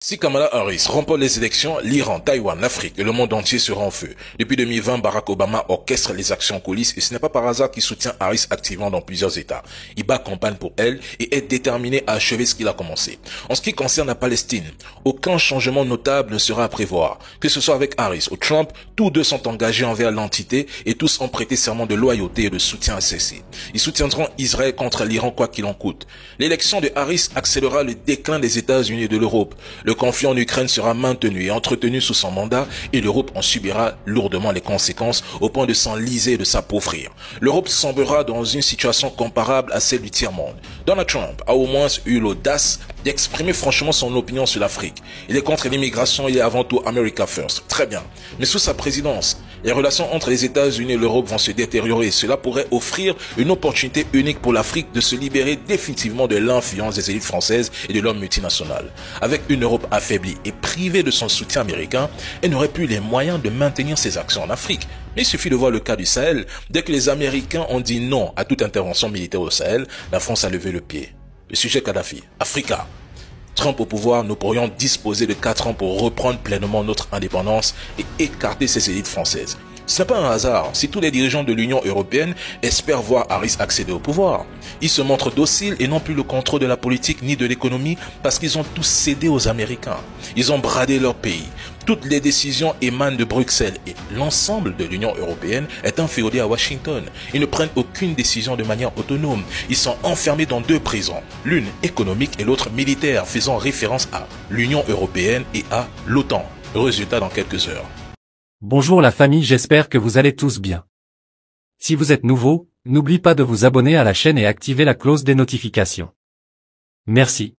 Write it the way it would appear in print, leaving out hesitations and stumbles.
Si Kamala Harris remporte les élections, l'Iran, Taïwan, l'Afrique et le monde entier seront en feu. Depuis 2020, Barack Obama orchestre les actions en coulisses et ce n'est pas par hasard qu'il soutient Harris activement dans plusieurs États. Il bat campagne pour elle et est déterminé à achever ce qu'il a commencé. En ce qui concerne la Palestine, aucun changement notable ne sera à prévoir. Que ce soit avec Harris ou Trump, tous deux sont engagés envers l'entité et tous ont prêté serment de loyauté et de soutien à celle-ci. Ils soutiendront Israël contre l'Iran quoi qu'il en coûte. L'élection de Harris accélérera le déclin des États-Unis et de l'Europe. Le conflit en Ukraine sera maintenu et entretenu sous son mandat et l'Europe en subira lourdement les conséquences au point de s'enliser et de s'appauvrir. L'Europe semblera dans une situation comparable à celle du tiers-monde. Donald Trump a au moins eu l'audace d'exprimer franchement son opinion sur l'Afrique. Il est contre l'immigration, il est avant tout America First. Très bien. Mais sous sa présidence, les relations entre les États-Unis et l'Europe vont se détériorer. Cela pourrait offrir une opportunité unique pour l'Afrique de se libérer définitivement de l'influence des élites françaises et de l'homme multinational. Avec une Europe affaiblie et privée de son soutien américain, elle n'aurait plus les moyens de maintenir ses actions en Afrique. Mais il suffit de voir le cas du Sahel. Dès que les Américains ont dit non à toute intervention militaire au Sahel, la France a levé le pied. Le sujet Kadhafi, Africa. Trump au pouvoir, nous pourrions disposer de 4 ans pour reprendre pleinement notre indépendance et écarter ces élites françaises. Ce n'est pas un hasard si tous les dirigeants de l'Union européenne espèrent voir Harris accéder au pouvoir. Ils se montrent dociles et n'ont plus le contrôle de la politique ni de l'économie parce qu'ils ont tous cédé aux Américains. Ils ont bradé leur pays. Toutes les décisions émanent de Bruxelles et l'ensemble de l'Union européenne est inféodé à Washington. Ils ne prennent aucune décision de manière autonome. Ils sont enfermés dans 2 prisons, l'une économique et l'autre militaire, faisant référence à l'Union européenne et à l'OTAN. Résultat dans quelques heures. Bonjour la famille, j'espère que vous allez tous bien. Si vous êtes nouveau, n'oubliez pas de vous abonner à la chaîne et activer la cloche des notifications. Merci.